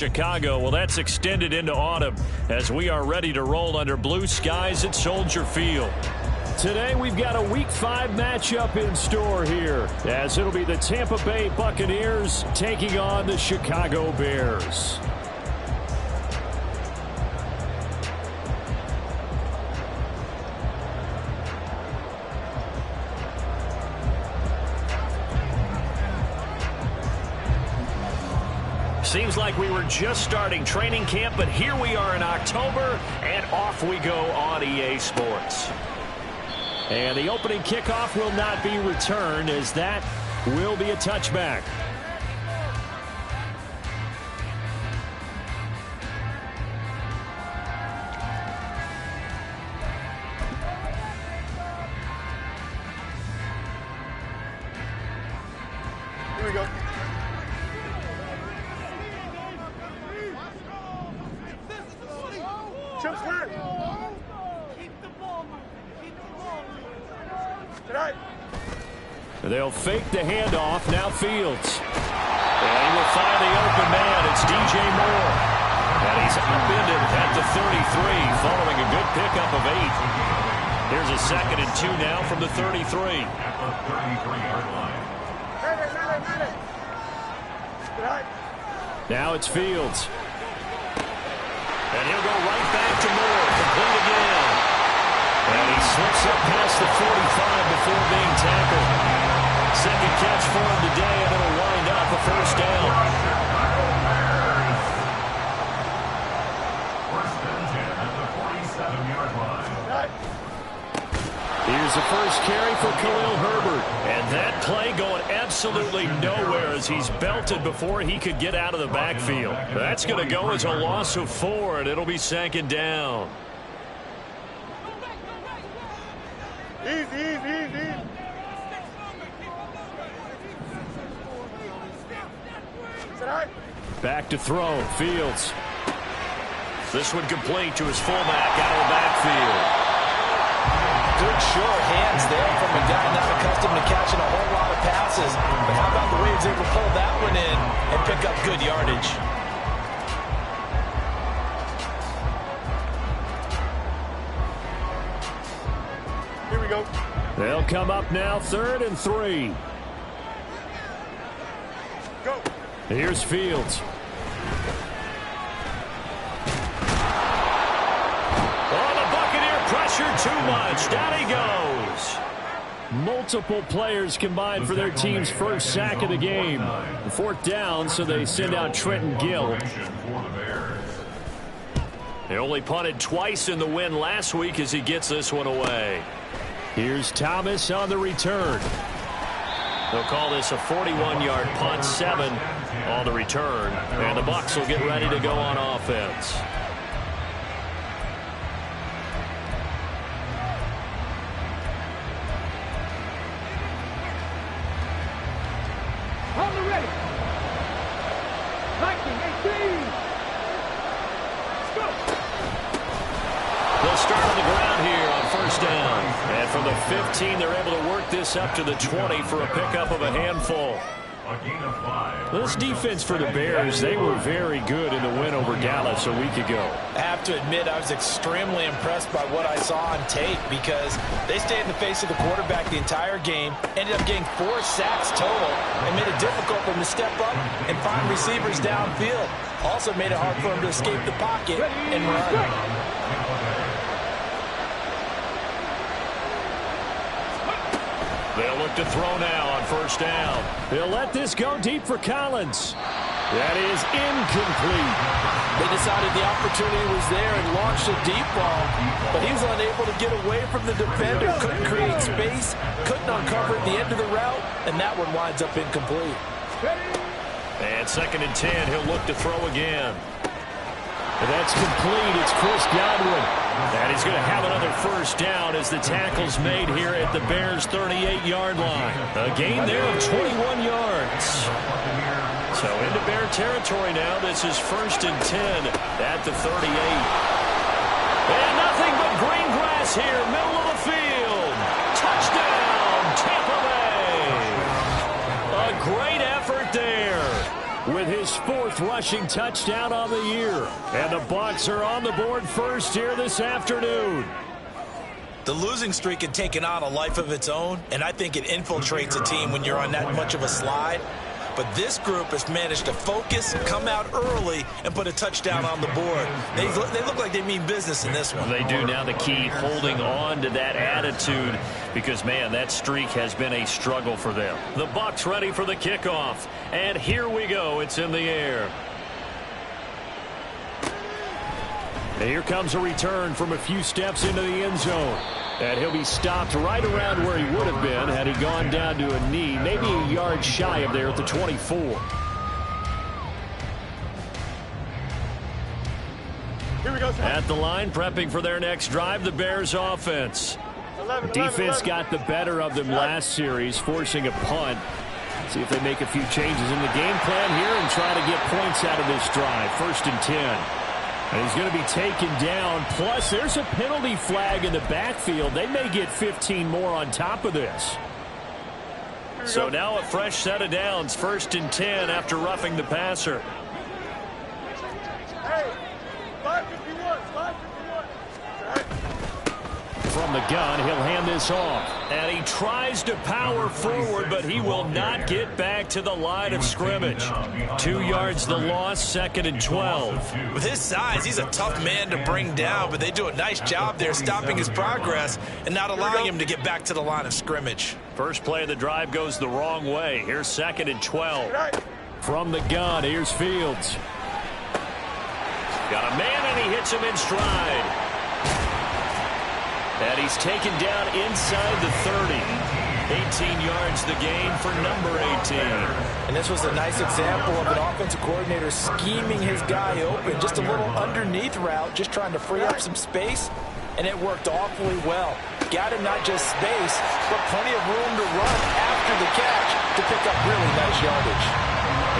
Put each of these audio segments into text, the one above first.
Chicago. Well, that's extended into autumn as we are ready to roll under blue skies at Soldier Field. Today we've got a Week 5 matchup in store here, as it'll be the Tampa Bay Buccaneers taking on the Chicago Bears. Seems like we were just starting training camp, but here we are in October, and off we go on EA Sports. And the opening kickoff will not be returned, as that will be a touchback. Here we go. Chips left. Keep the ball moving. Keep the ball moving. Tonight. They'll fake the handoff. Now Fields. And he will find the open man. It's DJ Moore. And he's upended at the 33 following a good pickup of 8. Here's a 2nd and 2 now from the 33. At the 33-yard line. Tonight. Now it's Fields. And he'll go right back to Moore. Complete again. And he slips up past the 45 before being tackled. Second catch for him today, and it'll wind up a first down. First and 10 at the 47-yard line. Here's the first carry for Khalil Herbert. And that play going absolutely nowhere as he's belted before he could get out of the backfield. That's going to go as a loss of 4, and it'll be 2nd down. Easy. Back to throw. Fields. This one complete to his fullback out of the backfield. Good sure hands there from a guy not accustomed to catching a whole lot of passes. But how about the way he's able to pull that one in and pick up good yardage? Here we go. They'll come up now 3rd and 3. Go. Here's Fields. Pressure too much. Down he goes. Multiple players combined for their team's first sack of the game. 4th down, so they send out Trenton Gill. They only punted twice in the win last week as he gets this one away. Here's Thomas on the return. They'll call this a 41-yard punt, 7 on the return. And the Bucs will get ready to go on offense. They'll start on the ground here on 1st down. And from the 15, they're able to work this up to the 20 for a pickup of a handful. This defense for the Bears, they were very good in the win over Dallas a week ago. I have to admit, I was extremely impressed by what I saw on tape because they stayed in the face of the quarterback the entire game, ended up getting 4 sacks total, and made it difficult for him to step up and find receivers downfield. Also made it hard for him to escape the pocket and run. They'll look to throw now on 1st down. They'll let this go deep for Collins. That is incomplete. They decided the opportunity was there and launched a deep ball, but he was unable to get away from the defender, couldn't create space, couldn't uncover at the end of the route, and that one winds up incomplete. And 2nd and 10, he'll look to throw again. And that's complete. It's Chris Godwin. And he's going to have another 1st down as the tackle's made here at the Bears' 38-yard line. A gain there of 21 yards. So into Bear territory now. This is 1st and 10 at the 38. And nothing but green grass here, middle of the field. Touchdown, Tampa Bay. A great effort there with his 4th rushing touchdown on the year. And the Bucs are on the board first here this afternoon. The losing streak had taken on a life of its own, and I think it infiltrates a team when you're on that much of a slide. But this group has managed to focus, come out early, and put a touchdown on the board. They look like they mean business in this one. They do. Now the key, holding on to that attitude, because, man, that streak has been a struggle for them. The Bucs ready for the kickoff, and here we go. It's in the air. And here comes a return from a few steps into the end zone. And he'll be stopped right around where he would have been had he gone down to a knee, maybe a yard shy of there at the 24. Here we go, sir. At the line, prepping for their next drive, the Bears offense. 11, Defense got the better of them last series, forcing a punt. See if they make a few changes in the game plan here and try to get points out of this drive. 1st and 10. And he's going to be taken down. Plus, there's a penalty flag in the backfield. They may get 15 more on top of this. So now a fresh set of downs. 1st and 10 after roughing the passer. Hey, 551, 551. From the gun, he'll hand this off. And he tries to power forward, but he will not get back to the line of scrimmage. 2 yards the loss, 2nd and 12. With his size, he's a tough man to bring down, but they do a nice job there stopping his progress and not allowing him to get back to the line of scrimmage. First play of the drive goes the wrong way. Here's 2nd and 12. From the gun, here's Fields. Got a man, and he hits him in stride. And he's taken down inside the 30. 18 yards the gain for number 18. And this was a nice example of an offensive coordinator scheming his guy open. Just a little underneath route, just trying to free up some space, and it worked awfully well. Got him not just space, but plenty of room to run after the catch to pick up really nice yardage.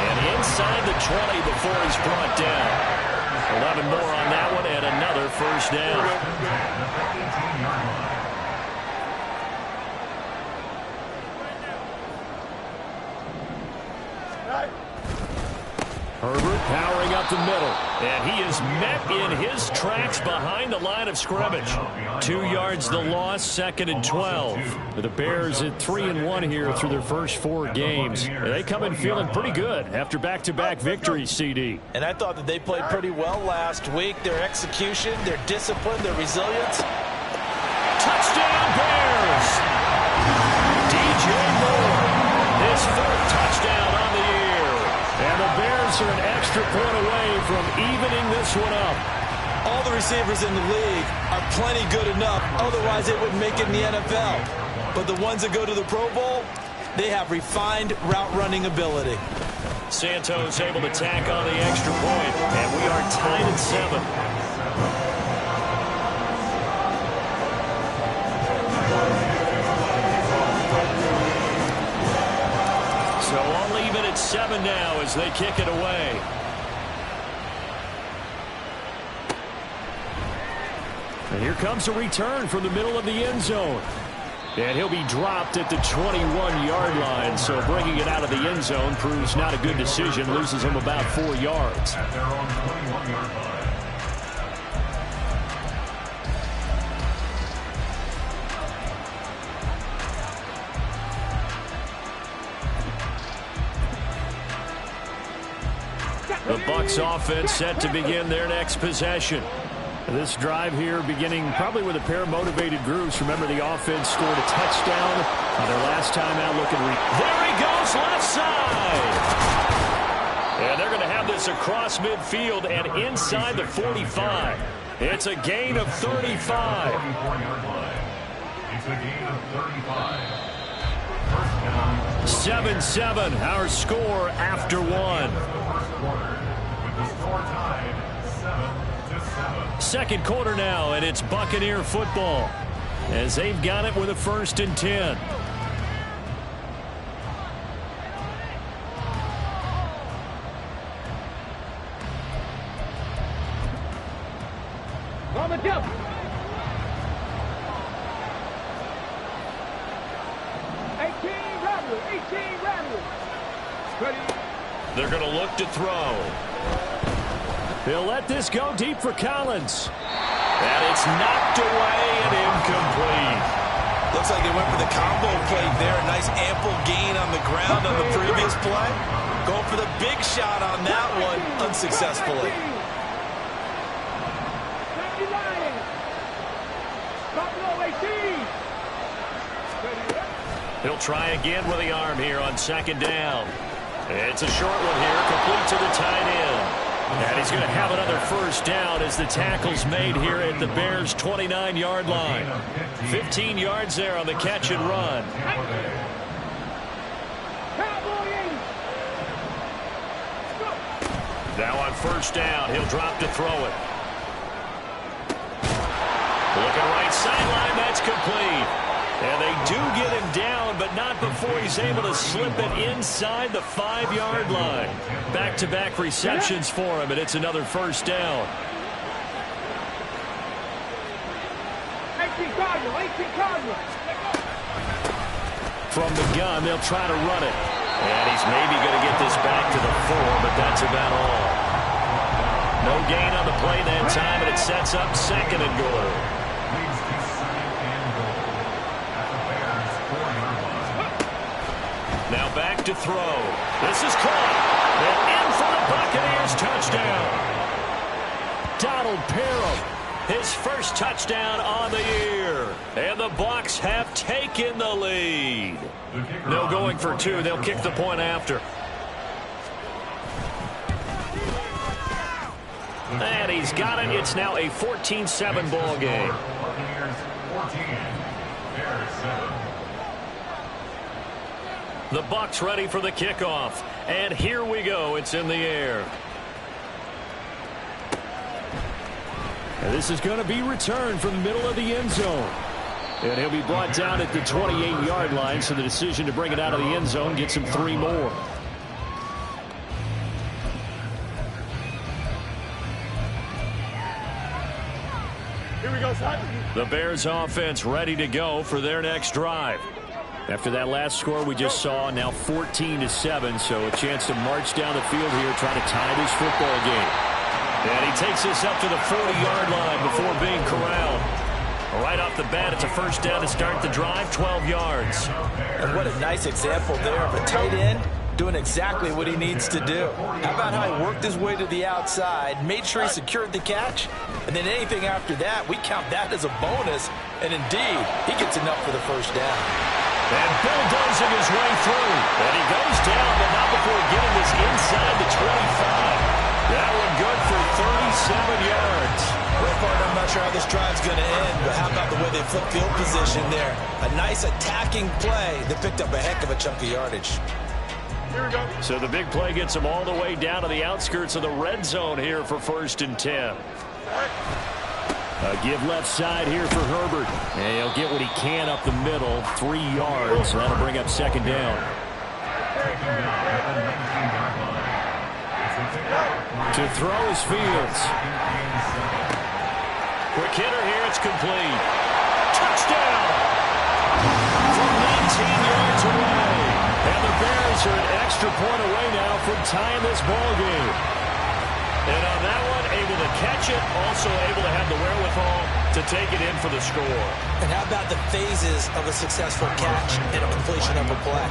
And inside the 20 before he's brought down. 11 more on that one, and another first down. Herbert powering up the middle, and he is met in his tracks behind the line of scrimmage. 2 yards the loss, 2nd and 12. The Bears at 3-1 here through their first 4 games. They come in feeling pretty good after back-to-back victories, CD. And I thought that they played pretty well last week. Their execution, their discipline, their resilience. Touchdown Bears! DJ Moore, his 4th touchdown on the year. And the Bears are an extra point away from evening this one up. All the receivers in the league are plenty good enough. Otherwise, they wouldn't make it in the NFL. But the ones that go to the Pro Bowl, they have refined route running ability. Santos able to tack on the extra point. And we are tied at 7. So I'll leave it at 7 now as they kick it away. And here comes a return from the middle of the end zone. And he'll be dropped at the 21-yard line. So bringing it out of the end zone proves not a good decision. Loses him about 4 yards. At their own 21-yard line. The Bucs offense set to begin their next possession. This drive here beginning probably with a pair of motivated groups. Remember, the offense scored a touchdown on their last time out. There he goes, left side. And they're going to have this across midfield and inside the 45. It's a gain of 35. It's a gain of 35. 7-7, our score after 1. Second quarter now, and it's Buccaneer football as they've got it with a 1st and 10. On the jump. 18 Ramblers. 18 Ramblers. Ready. They're going to look to throw. They'll let this go deep for Collins. And it's knocked away and incomplete. Looks like they went for the combo play there. A nice ample gain on the ground on the previous play. Going for the big shot on that one unsuccessfully. He'll try again with the arm here on second down. It's a short one here, complete to the tight end. And he's going to have another first down as the tackle's made here at the Bears' 29-yard line. 15 yards there on the catch and run. Now on first down, he'll drop to throw it. Looking right sideline, that's complete. And they do get him down, but not before he's able to slip it inside the 5-yard line. Back-to-back receptions for him, and it's another first down. 18 Cardinal. From the gun, they'll try to run it. And he's maybe going to get this back to the 4, but that's about all. No gain on the play that time, and it sets up second and goal. Now back to throw. This is caught. And in for the Buccaneers touchdown. Donald Parham, his first touchdown on the year. And the Bucs have taken the lead. No going for 2. They'll kick the point after. And he's got it. It's now a 14-7 ball game. Buccaneers 14, Bears 7. The Bucs ready for the kickoff. And here we go. It's in the air. And this is going to be returned from the middle of the end zone. And he'll be brought down at the 28-yard line, so the decision to bring it out of the end zone gets him 3 more. Here we go, son. The Bears offense ready to go for their next drive. After that last score we just saw, now 14-7, so a chance to march down the field here, try to tie this football game. And he takes this up to the 40-yard line before being corralled. Right off the bat, it's a first down to start the drive, 12 yards. And what a nice example there of a tight end doing exactly what he needs to do. How about how he worked his way to the outside, made sure he secured the catch, and then anything after that, we count that as a bonus. And indeed, he gets enough for the first down. And bulldozing his way through. And he goes down, but not before getting this inside the 25. That one good for 37 yards. Well, partner, I'm not sure how this drive's going to end, but how about the way they flip field position there? A nice attacking play that picked up a heck of a chunk of yardage. Here we go. So the big play gets him all the way down to the outskirts of the red zone here for 1st and 10. A give left side here for Herbert. And he'll get what he can up the middle, 3 yards. That'll bring up second down. To throw is Fields. Quick hitter here, it's complete. Touchdown! From 19 yards away. And the Bears are an extra point away now from tying this ball game. And on that one, able to catch it, also able to have the wherewithal to take it in for the score. And how about the phases of a successful catch and a completion of a play?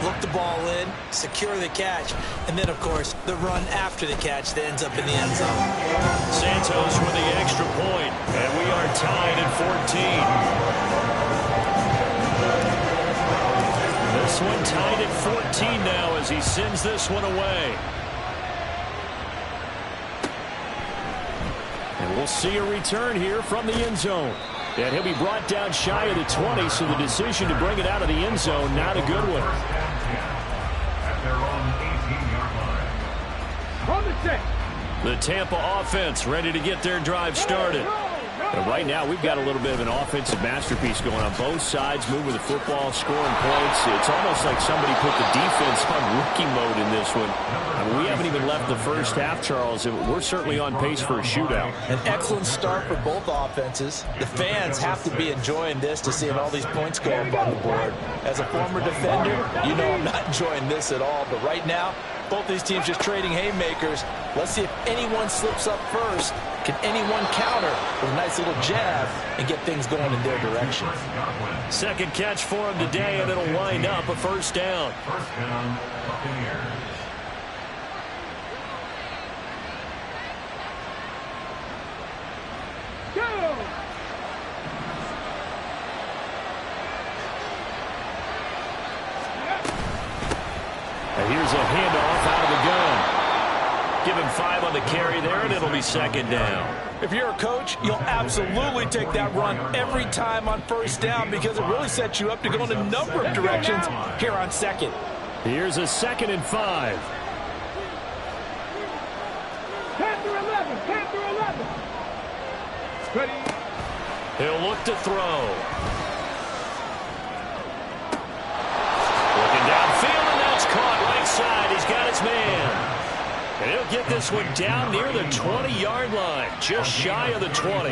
Look the ball in, secure the catch, and then, of course, the run after the catch that ends up in the end zone. Santos with the extra point, and we are tied at 14. This one tied at 14 now as he sends this one away. And we'll see a return here from the end zone. And he'll be brought down shy of the 20, so the decision to bring it out of the end zone, not a good one. At their own 18-yard line. On the check. The Tampa offense ready to get their drive started. And right now, we've got a little bit of an offensive masterpiece going on. Both sides moving the football, scoring points. It's almost like somebody put the defense on rookie mode in this one. I mean, we haven't even left the first half, Charles, and we're certainly on pace for a shootout. An excellent start for both offenses. The fans have to be enjoying this to seeing all these points go up on the board. As a former defender, you know I'm not enjoying this at all. But right now, both these teams just trading haymakers. Let's see if anyone slips up first. Can anyone counter with a nice little jab and get things going in their direction? Second catch for him today, and it'll wind up a first down. First down, Buccaneers. And here's a handoff out of the gun. Give him 5 on the carry there, and it'll be second down. If you're a coach, you'll absolutely take that run every time on first down because it really sets you up to go in a number of directions here on second. Here's a 2nd and 5. Panther 11, Panther 11. Ready. He'll look to throw. Looking downfield, and that's caught right side. He's got his man. And he'll get this one down near the 20-yard line, just shy of the 20.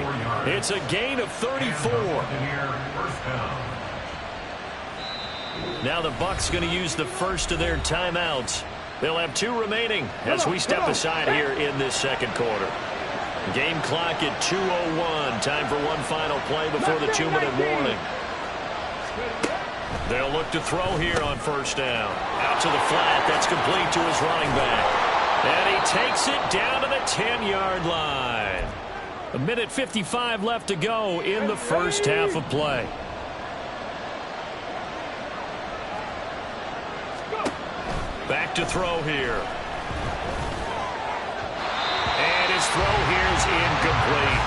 It's a gain of 34. Now the Bucs going to use the first of their timeouts. They'll have 2 remaining as we step aside here in this second quarter. Game clock at 2:01. Time for one final play before the 2-minute warning. They'll look to throw here on first down. Out to the flat. That's complete to his running back. And he takes it down to the 10-yard line. 1:55 left to go in the first half of play. Back to throw here. And his throw here is incomplete.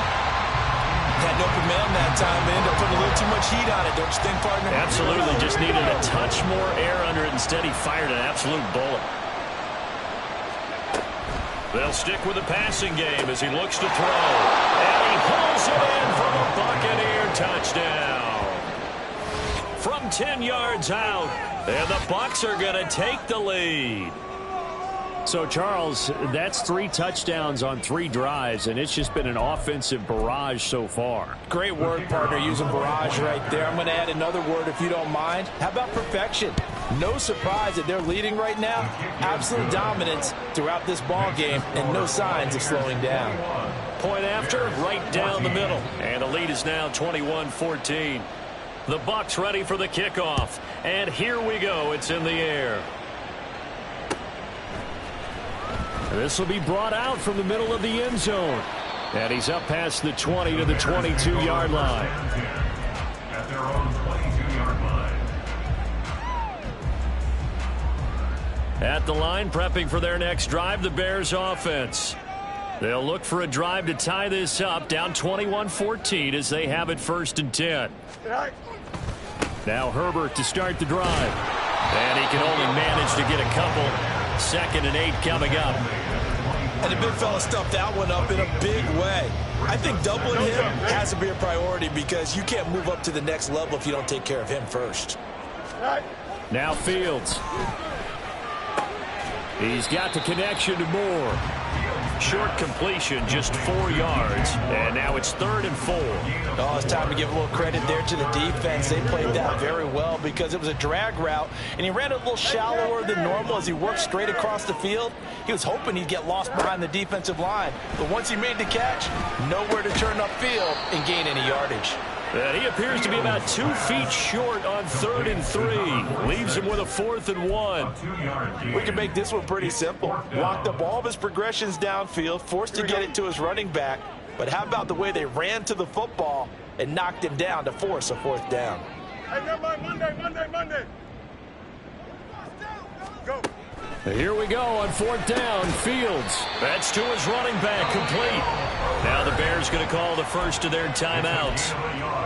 Had no command that time, and ended up putting a little too much heat on it, don't you think, partner? Absolutely. Just needed a touch more air under it. Instead, he fired an absolute bullet. They'll stick with the passing game as he looks to throw. And he pulls it in for the Buccaneer touchdown. From 10 yards out, and the Bucs are going to take the lead. So, Charles, that's 3 touchdowns on 3 drives, and it's just been an offensive barrage so far. Great word, partner, using barrage right there. I'm going to add another word if you don't mind. How about perfection? No surprise that they're leading right now. Absolute dominance throughout this ball game, and no signs of slowing down. Point after, right down the middle. And the lead is now 21-14. The Bucs ready for the kickoff. And here we go. It's in the air. This will be brought out from the middle of the end zone. And he's up past the 20 to the 22-yard line. At their own 22-yard line. At the line, prepping for their next drive, the Bears offense. They'll look for a drive to tie this up, down 21-14 as they have it 1st and 10. Now Herbert to start the drive. And he can only manage to get a couple. 2nd and 8 coming up. And the big fella stuffed that one up in a big way. I think doubling him has to be a priority because you can't move up to the next level if you don't take care of him first. Now Fields. He's got the connection to Moore. Short completion, just 4 yards. And now it's 3rd and 4. Oh, it's time to give a little credit there to the defense. They played that very well because it was a drag route, and he ran it a little shallower than normal as he worked straight across the field. He was hoping he'd get lost behind the defensive line, but once he made the catch, nowhere to turn upfield and gain any yardage. And he appears to be about 2 feet short on 3rd and 3. Leaves him with a 4th and 1. We can make this one pretty simple. Walked up all of his progressions downfield, forced to get it to his running back. But how about the way they ran to the football and knocked him down to force a 4th down? Hey, Monday. Go. Here we go on 4th down. Fields. That's to his running back, complete. Now the Bears going to call the first of their timeouts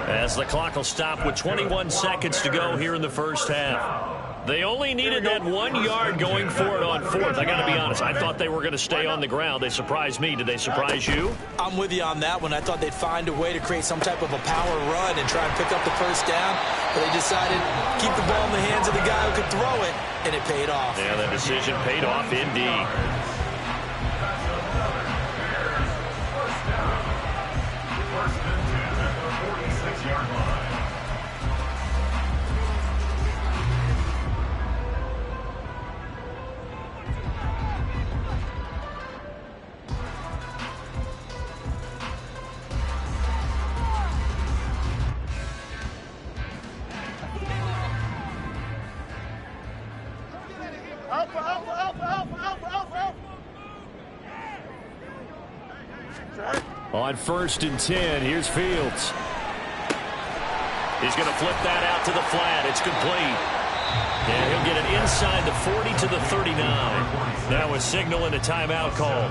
as the clock will stop with 21 seconds to go here in the first half. They only needed that 1 yard going for it on 4th. I got to be honest. I thought they were going to stay on the ground. They surprised me. Did they surprise you? I'm with you on that one. I thought they'd find a way to create some type of a power run and try and pick up the first down. But they decided to keep the ball in the hands of the guy who could throw it, and it paid off. Yeah, that decision paid off indeed. First and 10 at the 46-yard line. On 1st and 10, here's Fields. He's going to flip that out to the flat. It's complete. And he'll get it inside the 40 to the 39. Now a signal and a timeout call,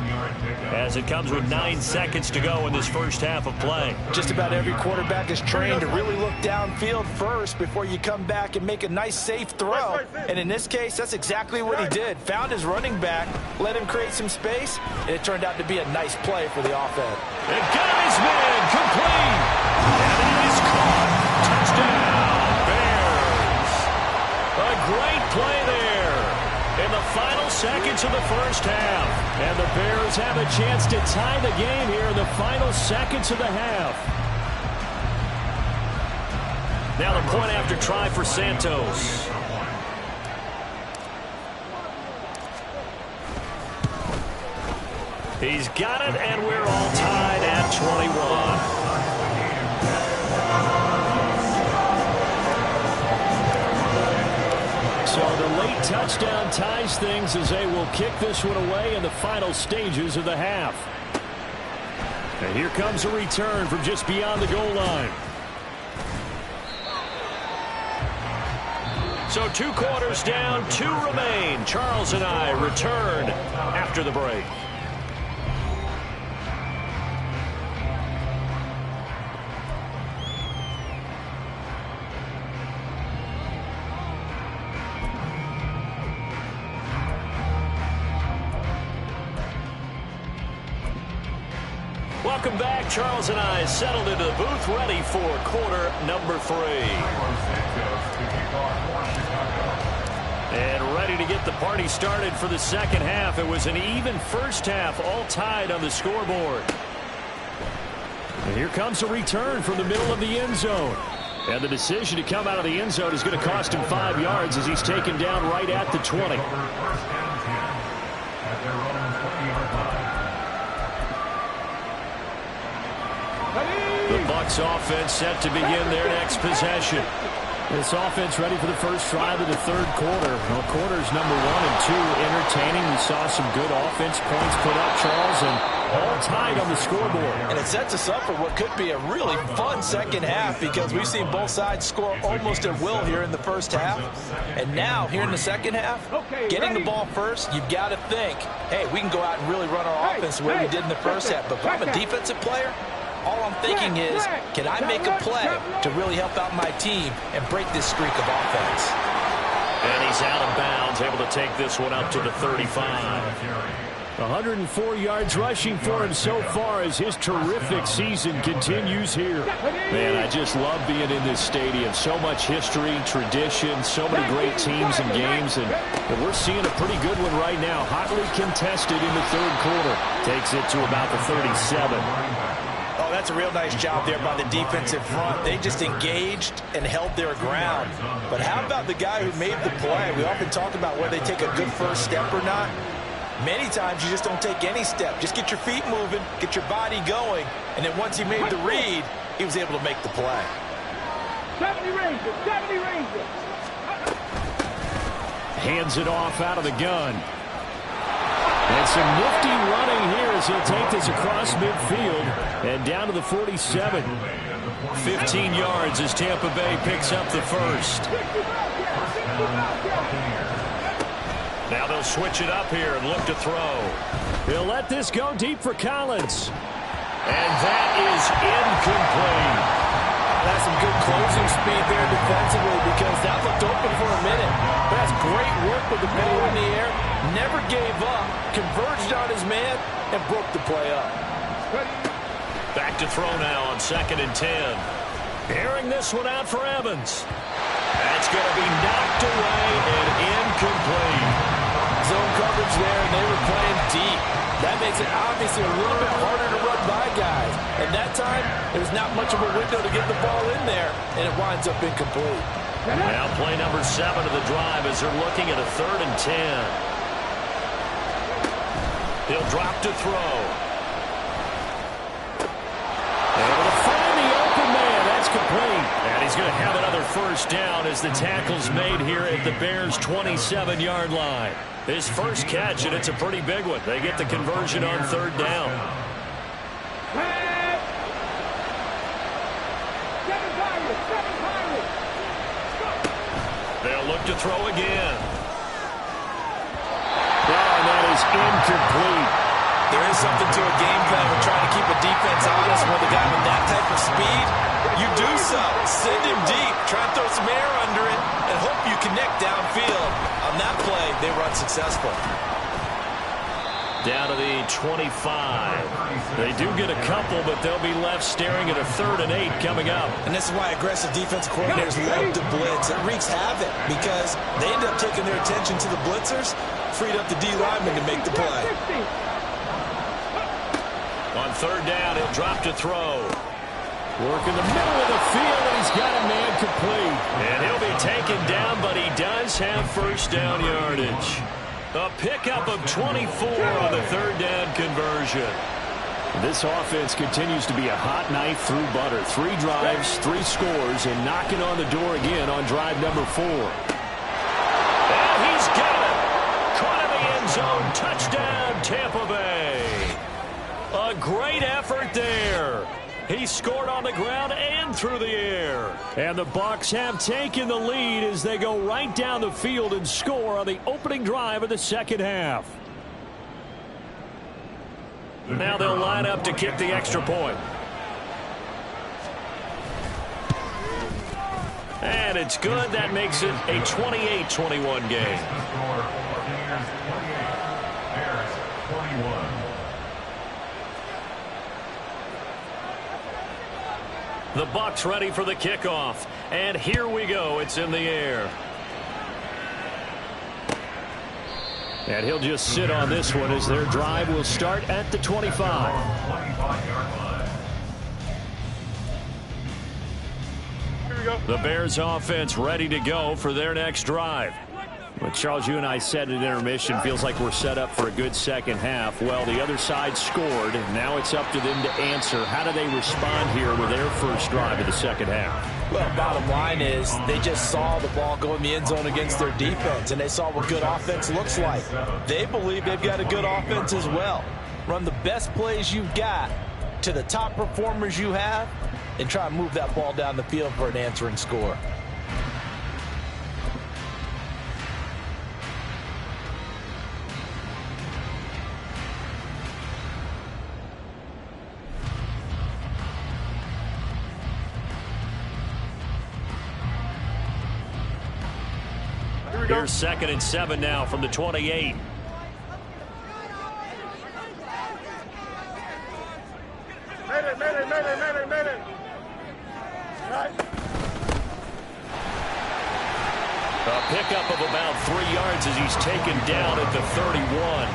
as it comes with 9 seconds to go in this first half of play. Just about every quarterback is trained to really look downfield first before you come back and make a nice, safe throw. And in this case, that's exactly what he did. Found his running back, let him create some space, and it turned out to be a nice play for the offense. And got his man complete. And it is caught. Touchdown, Bears. A great play there in the final seconds of the first half. And the Bears have a chance to tie the game here in the final seconds of the half. Now the point after try for Santos. He's got it, and we're all tied at 21. So the late touchdown ties things as they will kick this one away in the final stages of the half. And here comes a return from just beyond the goal line. So 2 quarters down, 2 remain. Charles and I return after the break. Welcome back. Charles and I settled into the booth, ready for quarter number 3. And ready to get the party started for the second half. It was an even first half, all tied on the scoreboard. And here comes a return from the middle of the end zone. And the decision to come out of the end zone is going to cost him 5 yards as he's taken down right at the 20. The Bucs offense set to begin their next possession. This offense ready for the first drive of the third quarter. Well, quarters number 1 and 2 entertaining. We saw some good offense points put up, Charles, and all tied on the scoreboard. And it sets us up for what could be a really fun second half, because we've seen both sides score almost at will here in the first half. And now, here in the second half, getting the ball first, you've got to think, hey, we can go out and really run our offense the way we did in the first half. But if I'm a defensive player, all I'm thinking is, can I make a play to really help out my team and break this streak of offense? And he's out of bounds, able to take this one up to the 35. 104 yards rushing for him so far as his terrific season continues here. Man, I just love being in this stadium. So much history, tradition, so many great teams and games, and we're seeing a pretty good one right now. Hotly contested in the third quarter. Takes it to about the 37. Oh, that's a real nice job there by the defensive front. They just engaged and held their ground. But how about the guy who made the play? We often talk about whether they take a good first step or not. Many times you just don't take any step. Just get your feet moving, get your body going, and then once he made the read, he was able to make the play. 70 Rangers, 70 Rangers. Hands it off out of the gun. And some nifty running here as he'll take this across midfield and down to the 47. 15 yards as Tampa Bay picks up the first. Now they'll switch it up here and look to throw. He'll let this go deep for Collins. And that is incomplete. That's some good closing speed there defensively, because that looked open for a minute. But that's great work with the ball in the air. Never gave up, converged on his man, and broke the play up. Back to throw now on 2nd and 10. Airing this one out for Evans. That's going to be knocked away and incomplete. Zone coverage there, and they were playing deep. That makes it obviously a little bit harder to run by guys. And that time, there's not much of a window to get the ball in there, and it winds up incomplete. Now play number 7 of the drive as they're looking at a 3rd and 10. He'll drop to throw. Able to find the open man. That's complete. And he's going to have another first down as the tackle's made here at the Bears' 27-yard line. His first catch, and it's a pretty big one. They get the conversion on 3rd down. throw again. Oh, and that is incomplete. There is something to a game plan when trying to keep a defense honest with a guy with that type of speed. You do so. Send him deep. Try and throw some air under it and hope you connect downfield. On that play, they run successful. Down to the 25. They do get a couple, but they'll be left staring at a 3rd and 8 coming up. And this is why aggressive defensive coordinators love to blitz. It wreaks havoc because they end up taking their attention to the blitzers, freed up the D lineman to make the play. On 3rd down, he'll drop to throw. Work in the middle of the field, and he's got a man complete. And he'll be taken down, but he does have 1st down yardage. A pickup of 24 on the 3rd down conversion. This offense continues to be a hot knife through butter. 3 drives, 3 scores, and knocking on the door again on drive number 4. And he's got it. Caught in the end zone. Touchdown, Tampa Bay. A great effort there. He scored on the ground and through the air. And the Bucs have taken the lead as they go right down the field and score on the opening drive of the 2nd half. Now they'll line up to kick the extra point. And it's good. That makes it a 28-21 game. The Bucs ready for the kickoff. And here we go. It's in the air. And he'll just sit on this one as their drive will start at the 25. Here we go. The Bears offense ready to go for their next drive. But Charles, you and I said at intermission, feels like we're set up for a good 2nd half. Well, the other side scored. Now it's up to them to answer. How do they respond here with their first drive of the 2nd half? Well, bottom line is they just saw the ball go in the end zone against their defense, and they saw what good offense looks like. They believe they've got a good offense as well. Run the best plays you've got to the top performers you have, and try and move that ball down the field for an answering score. Here's 2nd and 7 now from the 28. Mayday. Right. A pickup of about 3 yards as he's taken down at the 31.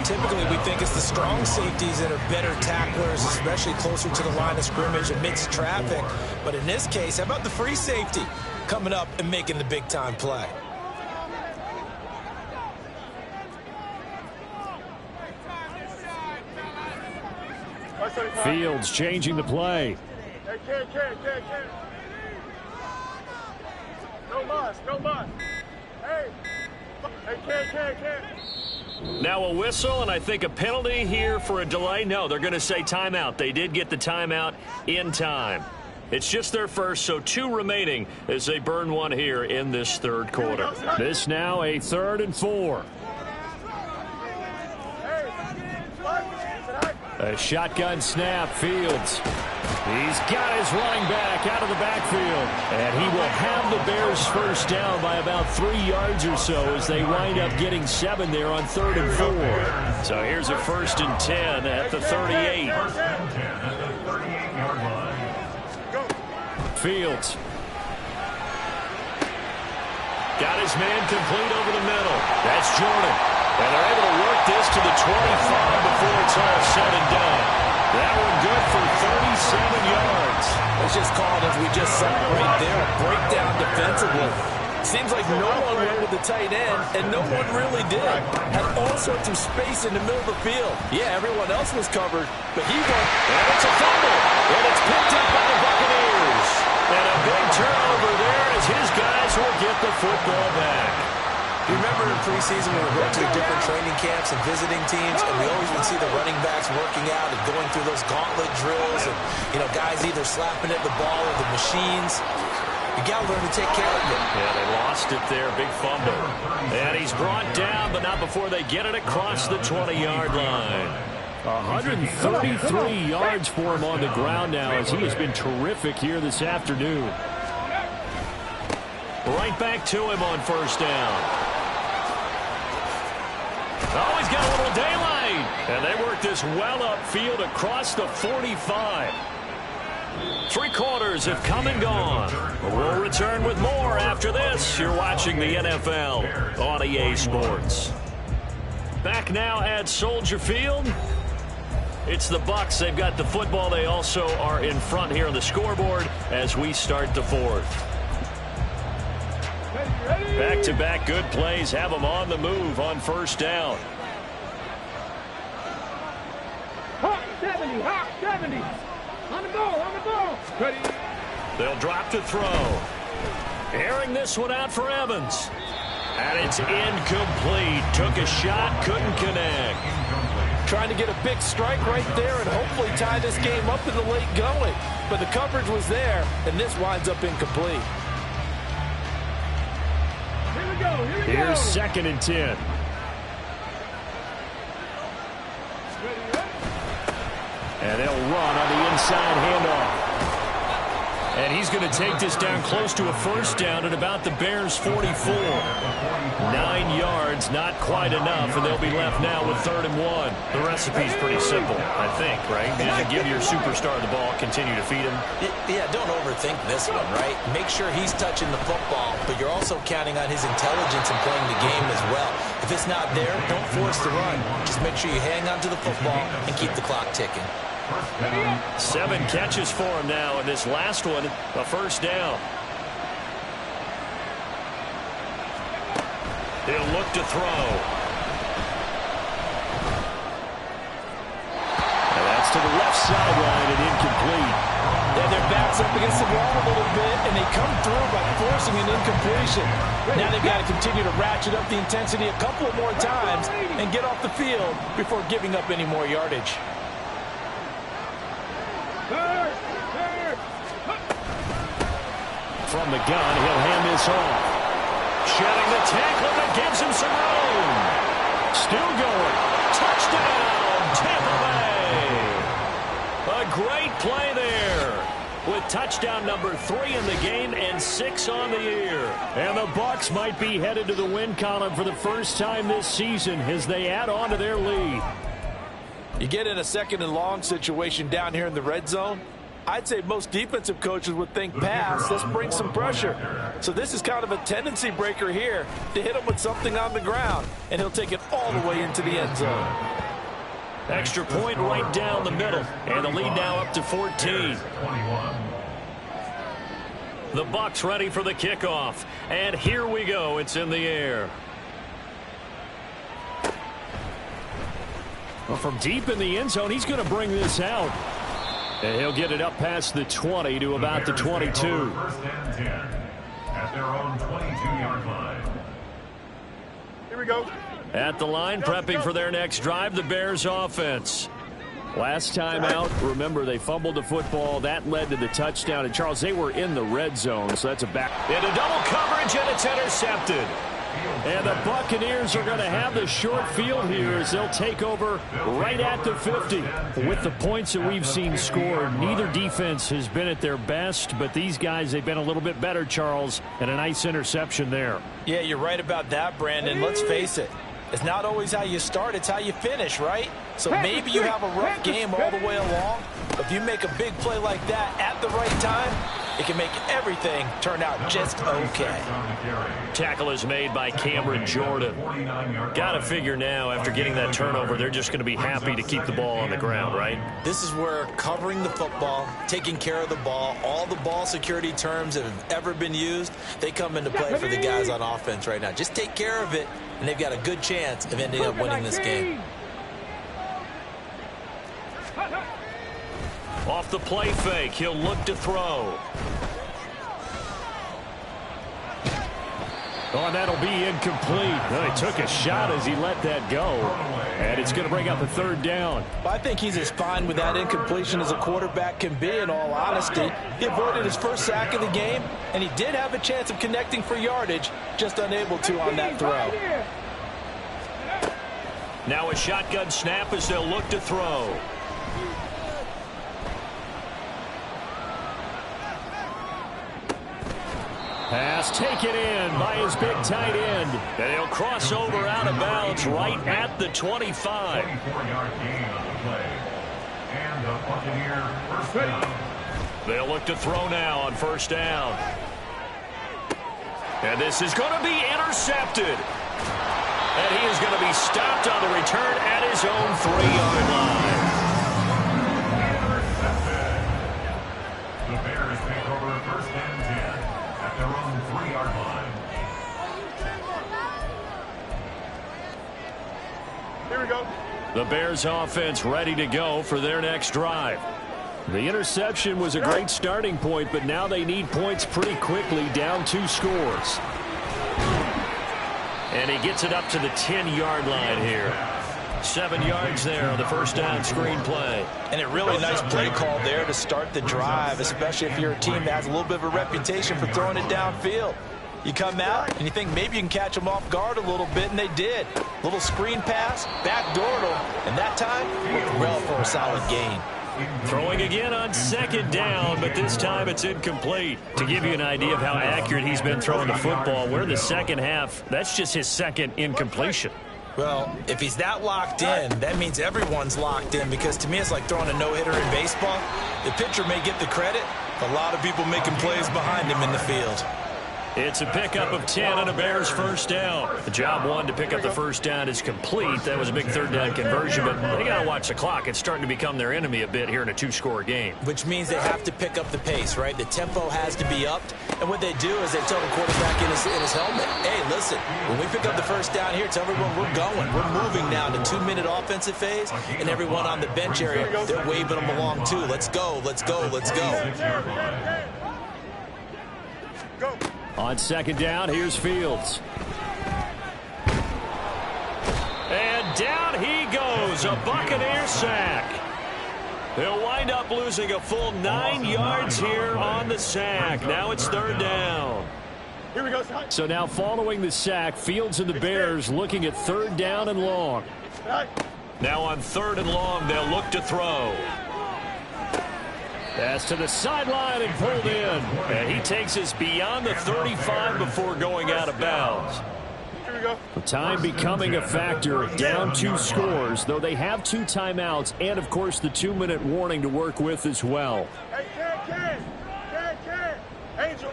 Typically, we think it's the strong safeties that are better tacklers, especially closer to the line of scrimmage amidst traffic. But in this case, how about the free safety coming up and making the big-time play? Fields changing the play. Hey, can't. No muss. Hey, can't. Now a whistle, and I think a penalty here for a delay. No, they're going to say timeout. They did get the timeout in time. It's just their first, so 2 remaining as they burn 1 here in this 3rd quarter. This now a 3rd and 4. A shotgun snap, Fields. He's got his running back out of the backfield. And he will have the Bears first down by about 3 yards or so as they wind up getting 7 there on 3rd and 4. So here's a 1st and 10 at the 38. Fields. Got his man complete over the middle. That's Jordan. And they're able to work this to the 25 before it's all said and done. That one good for 37 yards. It's just called, as we just saw right there, a breakdown defensively. Seems like no one went with the tight end, and no one really did. Had all sorts of space in the middle of the field. Yeah, everyone else was covered, but he won. And it's a fumble. And it's picked up by the Buccaneers. And a big turnover there as his guys will get the football back. You remember in preseason when we went to the different training camps and visiting teams, and we always would see the running backs working out and going through those gauntlet drills and, guys either slapping at the ball or the machines. You got to learn to take care of it. Yeah, they lost it there. Big fumble. And he's brought down, but not before they get it across the 20-yard line. 133 yards for him on the ground now, as he has been terrific here this afternoon. Right back to him on first down. Oh, he's got a little daylight. And they work this well upfield across the 45. 3 quarters have come and gone. We'll return with more after this. You're watching the NFL on EA Sports. Back now at Soldier Field. It's the Bucs. They've got the football. They also are in front here on the scoreboard as we start the fourth. Back-to-back good plays have them on the move on first down. Hot 70, hot 70. On the ball, on the ball. Ready. They'll drop to throw. Airing this one out for Evans. And it's incomplete. Took a shot, couldn't connect. Trying to get a big strike right there and hopefully tie this game up in the late going. But the coverage was there, and this winds up incomplete. Here we go, here we go. Here's 2nd and 10. And they'll run on the inside handoff. And he's going to take this down close to a first down at about the Bears' 44. 9 yards, not quite enough, and they'll be left now with 3rd and 1. The recipe's pretty simple, I think, right? You just give your superstar the ball, continue to feed him. Yeah, don't overthink this one, right? Make sure he's touching the football, but you're also counting on his intelligence in playing the game as well. If it's not there, don't force the run. Just make sure you hang on to the football and keep the clock ticking. 7 catches for him now, and this last one, a first down. He'll look to throw. And that's to the left sideline and incomplete. Yeah, their back's up against the wall a little bit, and they come through by forcing an incompletion. Now they've got to continue to ratchet up the intensity a couple more times and get off the field before giving up any more yardage. From the gun, he'll hand this off. Shedding the tackle that gives him some room. Still going. Touchdown, Tampa Bay. A great play there. With touchdown number 3 in the game and 6 on the year. And the Bucs might be headed to the win column for the first time this season as they add on to their lead. You get in a 2nd and long situation down here in the red zone. I'd say most defensive coaches would think pass. Let's bring some pressure. So this is kind of a tendency breaker here to hit him with something on the ground. And he'll take it all the way into the end zone. Extra point right down the middle. And the lead now up to 14. The Bucs ready for the kickoff. And here we go. It's in the air. Well, from deep in the end zone, he's going to bring this out. And he'll get it up past the 20 to about the 22. First and 10 at their own 22-yard line. Here we go. At the line, prepping for their next drive, the Bears offense. Last time out, remember, they fumbled the football. That led to the touchdown. And, Charles, they were in the red zone, so that's a back. Into double coverage, and it's intercepted. And the Buccaneers are going to have the short field here as they'll take over right at the 50. With the points that we've seen scored, neither defense has been at their best, but these guys, they've been a little bit better, Charles, and a nice interception there. Yeah, you're right about that, Brandon. Let's face it. It's not always how you start, it's how you finish, right? So maybe you have a rough game all the way along. If you make a big play like that at the right time, it can make everything turn out just okay. Tackle is made by Cameron Jordan. Got to figure now, after getting that turnover, they're just going to be happy to keep the ball on the ground, right? This is where covering the football, taking care of the ball, all the ball security terms that have ever been used, they come into play for the guys on offense right now. Just take care of it, and they've got a good chance of ending up winning this game. Off the play fake, he'll look to throw. Oh, and that'll be incomplete. Well, he took a shot as he let that go. And it's going to bring up a third down. Well, I think he's as fine with that incompletion as a quarterback can be, in all honesty. He avoided his first sack of the game, and he did have a chance of connecting for yardage, just unable to on that throw. Now a shotgun snap as they'll look to throw. Pass taken in by his big tight end. And he'll cross over out of bounds right at the 25. 24-yard gain on the play. And the Buccaneer first down. They'll look to throw now on first down. And this is going to be intercepted. And he is going to be stopped on the return at his own 3-yard line. Intercepted. The Bears take over first and 10 at their own 3-yard line. Here we go. The Bears offense ready to go for their next drive. The interception was a great starting point, but now they need points pretty quickly, down 2 scores. And he gets it up to the 10-yard line here. 7 yards there on the first down screen play. And a really nice play call there to start the drive, especially if you're a team that has a little bit of a reputation for throwing it downfield. You come out and you think maybe you can catch them off guard a little bit, and they did. Little screen pass, backdoored them, and that time worked well for a solid gain. Throwing again on second down, but this time it's incomplete. To give you an idea of how accurate he's been throwing the football, we're in the second half. That's just his second incompletion. Well, if he's that locked in, that means everyone's locked in, because to me it's like throwing a no-hitter in baseball. The pitcher may get the credit, a lot of people making plays behind him in the field. It's a pickup of 10 and a Bears first down. The job one to pick up the first down is complete. That was a big third down conversion, but they got to watch the clock. It's starting to become their enemy a bit here in a 2-score game. Which means they have to pick up the pace, right? The tempo has to be upped. And what they do is they tell the quarterback in his helmet, hey, listen, when we pick up the first down here, tell everyone we're going. We're moving now to 2-minute offensive phase, and everyone on the bench area, they're waving them along too. Let's go, let's go, let's go. Go. On second down, here's Fields. And down he goes, a Buccaneer sack. They'll wind up losing a full 9 yards here on the sack. Now it's third down. Here we go. So now following the sack, Fields and the Bears looking at third down and long. Now on third and long, they'll look to throw. Pass to the sideline and pulled in. And he takes us beyond the 35 before going out of bounds. Here we go. Time becoming a factor, down 2 scores, though they have 2 timeouts and, of course, the 2-minute warning to work with as well. Hey, Ken. Angel.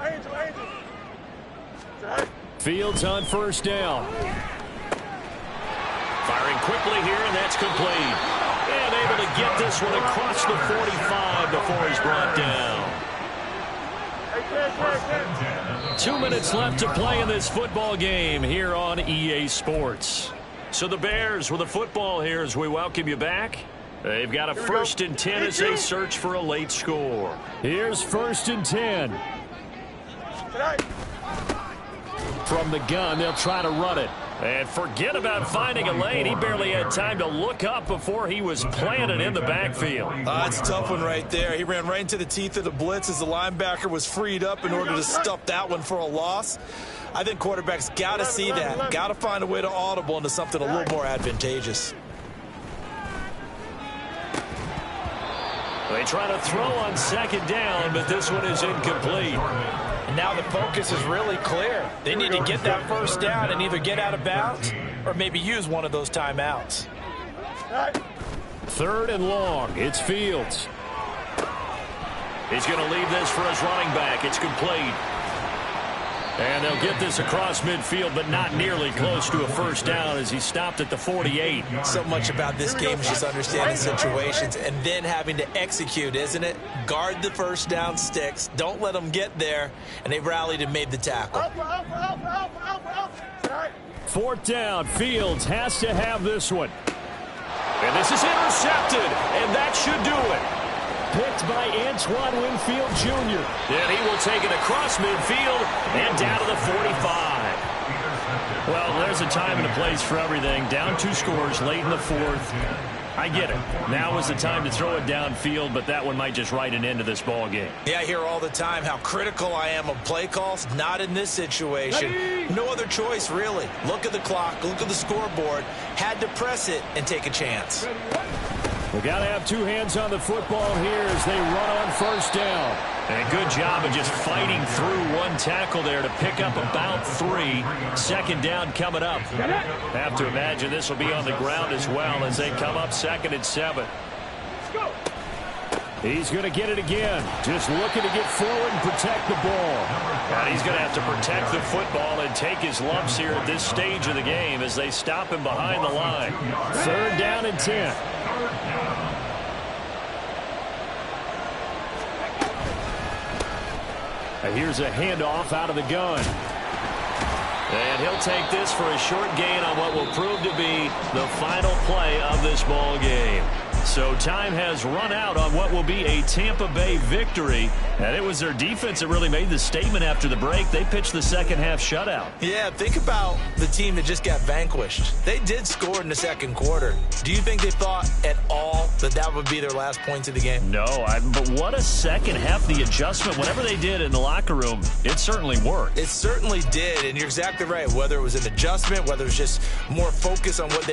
Fields on first down. Firing quickly here, and that's complete. And able to get this one across the 45 before he's brought down. 2 minutes left to play in this football game here on EA Sports. So the Bears with a football here as we welcome you back. They've got a first and 10 as they search for a late score. Here's first and 10. From the gun, they'll try to run it. And forget about finding a lane. He barely had time to look up before he was planted in the backfield. That's a tough one right there. He ran right into the teeth of the blitz as the linebacker was freed up in order to stuff that one for a loss. I think quarterbacks got to see that. Got to find a way to audible into something a little more advantageous. They try to throw on second down, but this one is incomplete. And now the focus is really clear. They need to get that first down and either get out of bounds or maybe use one of those timeouts. Third and long. It's Fields. He's going to leave this for his running back. It's complete. And they'll get this across midfield, but not nearly close to a first down as he stopped at the 48. So much about this game is just understanding situations and then having to execute, isn't it? Guard the first down sticks. Don't let them get there. And they rallied and made the tackle. Fourth down. Fields has to have this one. And this is intercepted, and that should do it. Picked by Antoine Winfield Jr. And he will take it across midfield and down to the 45. Well, there's a time and a place for everything. Down 2 scores late in the fourth. I get it. Now is the time to throw it downfield, but that one might just write an end to this ball game. Yeah, I hear all the time how critical I am of play calls. Not in this situation. No other choice, really. Look at the clock. Look at the scoreboard. Had to press it and take a chance. We got to have 2 hands on the football here as they run on first down. And a good job of just fighting through one tackle there to pick up about 3. Second down coming up. Have to imagine this will be on the ground as well as they come up 2nd and 7. He's going to get it again. Just looking to get forward and protect the ball. And he's going to have to protect the football and take his lumps here at this stage of the game as they stop him behind the line. 3rd down and 10. And here's a handoff out of the gun. And he'll take this for a short gain on what will prove to be the final play of this ball game. So time has run out on what will be a Tampa Bay victory. And it was their defense that really made the statement after the break. They pitched the second half shutout. Yeah, think about the team that just got vanquished. They did score in the second quarter. Do you think they thought at all that that would be their last points of the game? No, but what a second half. The adjustment, whatever they did in the locker room, it certainly worked. It certainly did, and you're exactly right. Whether it was an adjustment, whether it was just more focus on what they